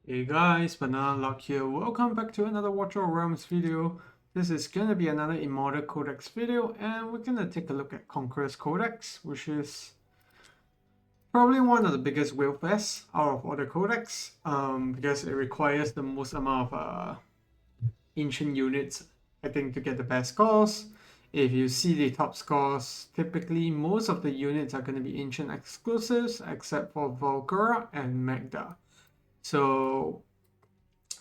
Hey guys, Banana Lock here. Welcome back to another Watch Your Realms video. This is gonna be another Ymiret Codex video, and we're gonna take a look at Conqueror's Codex, which is probably one of the biggest whale fests out of all the codex, because it requires the most amount of ancient units, I think, to get the best scores. If you see the top scores, typically most of the units are going to be ancient exclusives, except for Volker and Magda. So,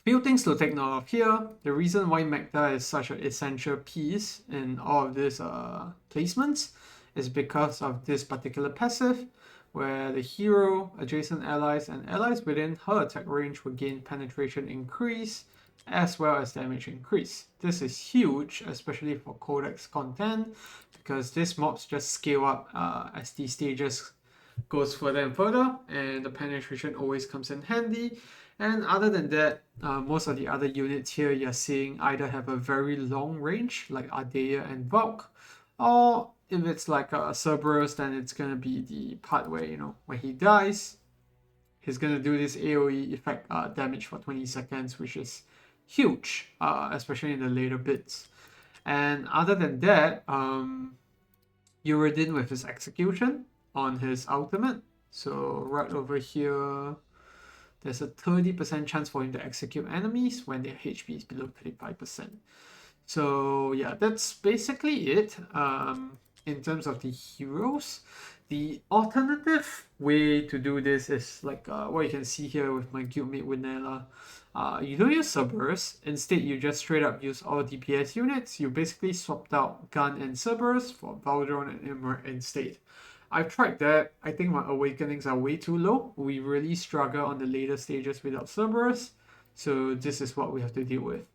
few things to take note of here. The reason why Magda is such an essential piece in all of these placements is because of this particular passive, where the hero, adjacent allies, and allies within her attack range will gain penetration increase as well as damage increase. This is huge, especially for codex content, because these mobs just scale up as the stages goes further and further, and the penetration always comes in handy. And other than that, most of the other units here you're seeing either have a very long range, like Ardea and Valk, or if it's like a Cerberus, then it's gonna be the part where, when he dies, he's gonna do this AoE effect damage for 20 seconds, which is huge, especially in the later bits. And other than that, Uredin with his execution on his ultimate. So right over here, there's a 30% chance for him to execute enemies when their HP is below 35%. So yeah, that's basically it in terms of the heroes. The alternative way to do this is like what you can see here with my guildmate Winella. You don't use Cerberus. Instead, you just straight up use all DPS units. You basically swapped out Gun and Cerberus for Valdron and Ymiret instead. I've tried that. I think my awakenings are way too low. We really struggle on the later stages without Cerberus. So this is what we have to deal with.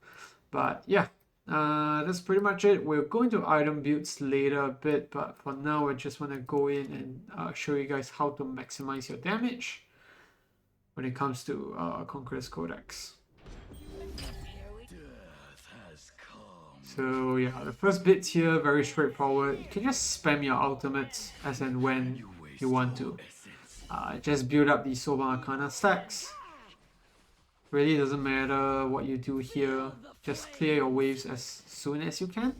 But yeah, that's pretty much it. We're going to item builds later a bit, but for now I just want to go in and show you guys how to maximize your damage when it comes to Conqueror's Codex. So yeah, the first bit here, very straightforward. You can just spam your ultimates as and when you want to. Just build up the Sober Arcana stacks. Really doesn't matter what you do here. Just clear your waves as soon as you can.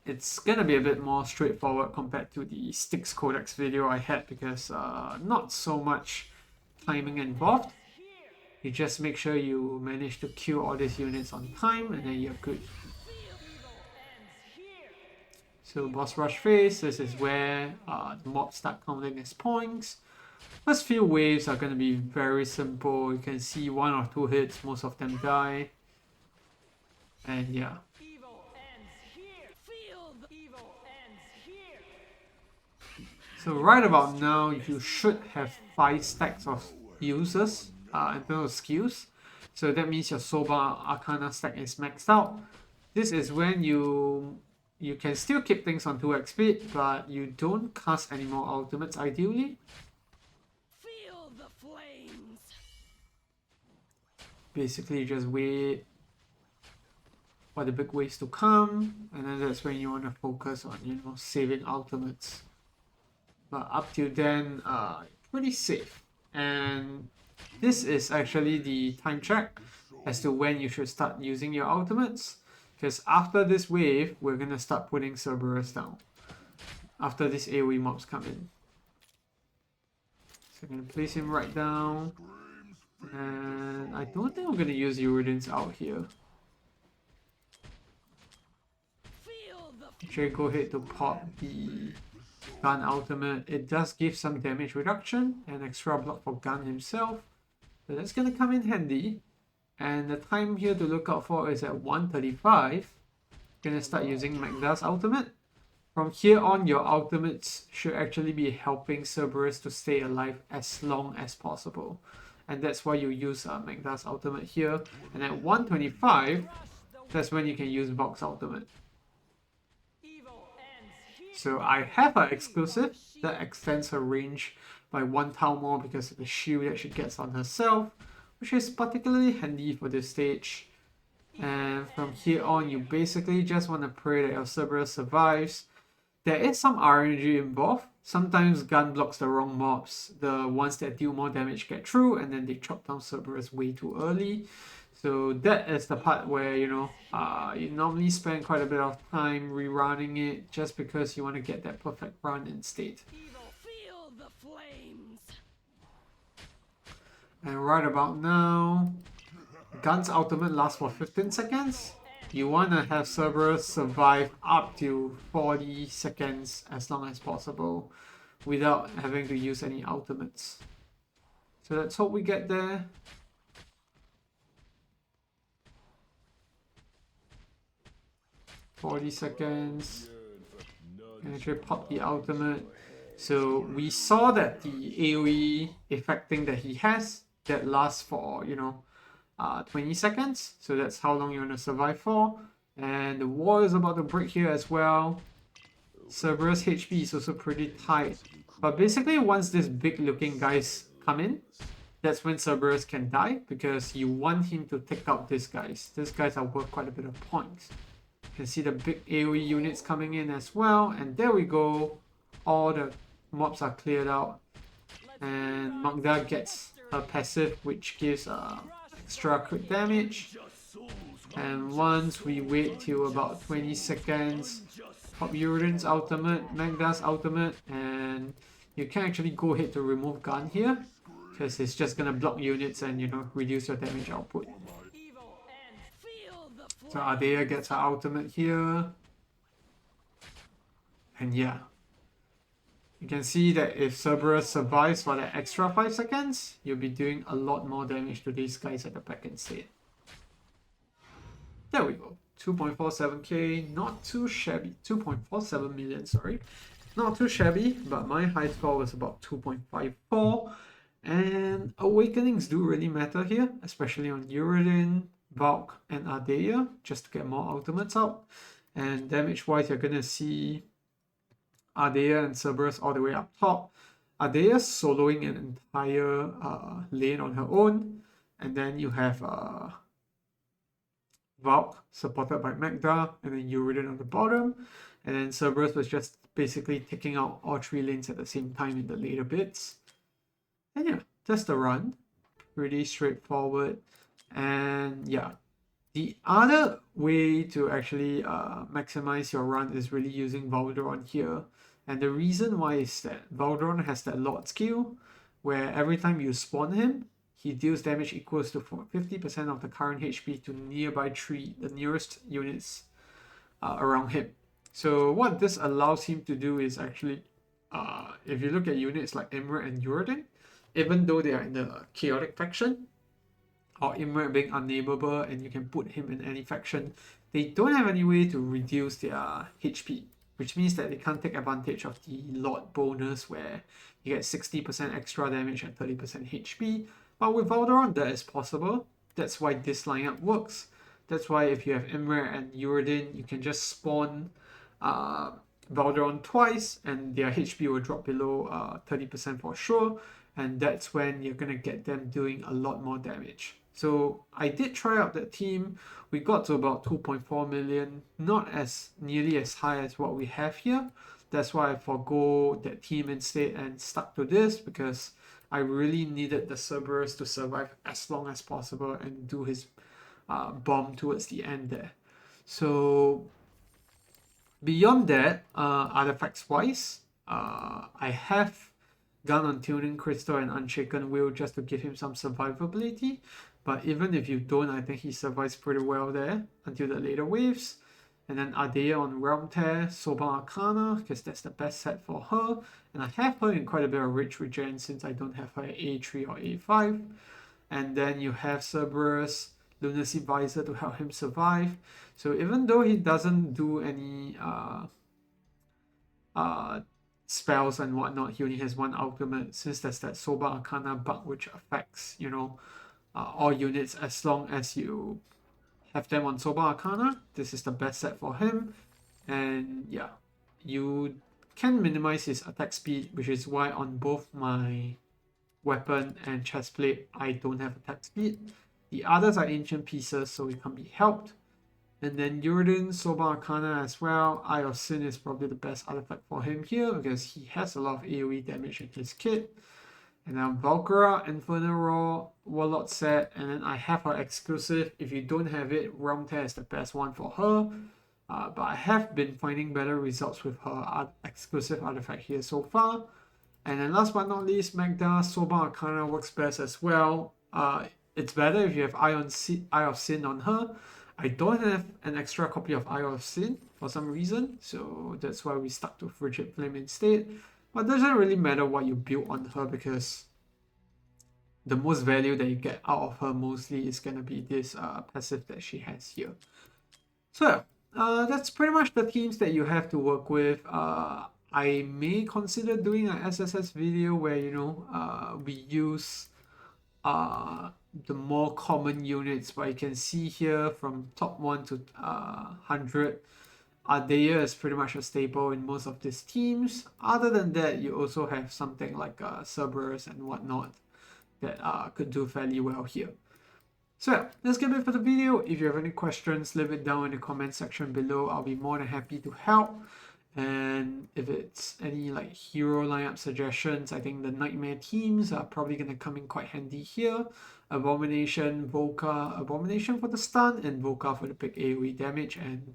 It's gonna be a bit more straightforward compared to the Styx Codex video I had, because not so much timing involved. You just make sure you manage to kill all these units on time, and then you're good. So boss rush phase, this is where the mobs start counting as points. First few waves are going to be very simple. You can see 1 or 2 hits, most of them die. And yeah. So right about now, you should have 5 stacks of users in terms of skills. So that means your Sober Arcana stack is maxed out. This is when you can still keep things on 2x speed, but you don't cast any more ultimates ideally. Basically just wait for the big waves to come, and then that's when you want to focus on, saving ultimates. But up till then, pretty safe. And this is actually the time check as to when you should start using your ultimates, because after this wave, we're going to start putting Cerberus down after these AoE mobs come in. So I'm going to place him right down. And I don't think I'm going to use Uredin's out here. Actually, go ahead to pop the Gun ultimate. It does give some damage reduction and extra block for Gun himself. So that's going to come in handy. And the time here to look out for is at 1:35. Going to start using Magda's ultimate. From here on, your ultimates should actually be helping Cerberus to stay alive as long as possible. And that's why you use Magda's ultimate here. And at 1:25, that's when you can use Valk's ultimate. So I have an exclusive that extends her range by 1 tile more because of the shield that she gets on herself, which is particularly handy for this stage. And from here on, you basically just want to pray that your Cerberus survives. There is some RNG involved, sometimes gun blocks the wrong mobs. The ones that deal more damage get through, and then they chop down Cerberus way too early. So that is the part where, you know, you normally spend quite a bit of time rerunning it just because you want to get that perfect run instead. Feel the flames. And right about now, Gun's ultimate lasts for 15 seconds. You want to have Cerberus survive up to 40 seconds as long as possible without having to use any ultimates. So let's hope we get there. "40 seconds. And actually pop the ultimate." So we saw that the AoE effect thing that he has that lasts for, you know, 20 seconds. So that's how long you want to survive for. And the wall is about to break here as well. Cerberus HP is also pretty tight. But basically once this big looking guys come in, that's when Cerberus can die, because you want him to take out these guys. These guys are worth quite a bit of points. You can see the big AoE units coming in as well. And there we go. All the mobs are cleared out. And Magda gets her passive, which gives extra crit damage. And once we wait till about 20 seconds, pop Uredin's ultimate, Magda's ultimate, and you can actually go ahead to remove gun here, because it's just gonna block units and, you know, reduce your damage output. So Ardea gets her ultimate here. And yeah, you can see that if Cerberus survives for that extra 5 seconds, you'll be doing a lot more damage to these guys at the back instead. There we go. 2.47k, not too shabby. 2.47 million, sorry. Not too shabby, but my high score was about 2.54. And awakenings do really matter here, especially on Uredin, Valk, and Ardea, just to get more ultimates out. And damage-wise, you're gonna see Ardea and Cerberus all the way up top. Ardea soloing an entire lane on her own, and then you have Valk supported by Magda, and then Uredin on the bottom, and then Cerberus was just basically taking out all 3 lanes at the same time in the later bits. And yeah, that's the run. Pretty straightforward. And yeah, the other way to actually maximize your run is really using Valdron here. And the reason why is that Valdron has that Lord skill, where every time you spawn him, he deals damage equals to 50% of the current HP to nearby the nearest units around him. So what this allows him to do is actually, if you look at units like Ymiret and Uredin, even though they are in the chaotic faction, or Ymiret being unnameable and you can put him in any faction, they don't have any way to reduce their HP, which means that they can't take advantage of the Lord bonus where you get 60% extra damage and 30% HP. But with Valdron, that is possible. That's why this lineup works. That's why if you have Ymiret and Uredin, you can just spawn Valdron twice and their HP will drop below 30% for sure. And that's when you're going to get them doing a lot more damage. So I did try out that team. We got to about 2.4 million, not as nearly as high as what we have here. That's why I forgo that team instead and stuck to this, because I really needed the Cerberus to survive as long as possible and do his bomb towards the end there. So beyond that, artifacts wise, I have Gun on Tuning Crystal and Unshaken Will just to give him some survivability. But even if you don't, I think he survives pretty well there until the later waves. And then Ardea on Realm Tear, Sober Arcana, because that's the best set for her. And I have her in quite a bit of Rich Regen since I don't have her at A3 or A5. And then you have Cerberus, Lunacy Visor to help him survive. So even though he doesn't do any spells and whatnot, he only has one ultimate, since there's that Sober Arcana bug which affects, you know, all units as long as you have them on Sober Arcana. This is the best set for him. And yeah, you can minimize his attack speed, which is why on both my weapon and chestplate I don't have attack speed. The others are ancient pieces, so it can be helped. And then Uredin, Soba Arcana as well. Eye of Sin is probably the best artifact for him here because he has a lot of AoE damage in his kit. And then Valkyra, Inferno Raw, Warlord set, and then I have her exclusive. If you don't have it, Realm Tear is the best one for her. But I have been finding better results with her exclusive artifact here so far. And then last but not least, Magda, Soba Arcana works best as well. It's better if you have Eye of Sin on her. I don't have an extra copy of Eye of Sin for some reason, so that's why we stuck to Frigid Flame instead. But it doesn't really matter what you build on her because the most value that you get out of her mostly is going to be this passive that she has here. So that's pretty much the teams that you have to work with. I may consider doing an SSS video where, you know, we use the more common units, but you can see here from top 1 to 100, Ardea is pretty much a staple in most of these teams. Other than that, you also have something like Cerberus and whatnot that could do fairly well here. So yeah, that's gonna be it for the video. If you have any questions, leave it down in the comment section below. I'll be more than happy to help. And if it's any like hero lineup suggestions, I think the Nightmare teams are probably gonna come in quite handy here. Abomination, Volca, Abomination for the stun, and Volca for the big AoE damage, and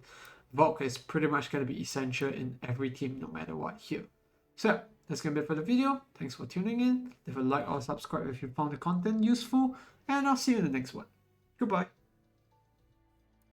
Volk is pretty much going to be essential in every team no matter what here. So that's going to be it for the video. Thanks for tuning in. Leave a like or subscribe if you found the content useful, and I'll see you in the next one. Goodbye.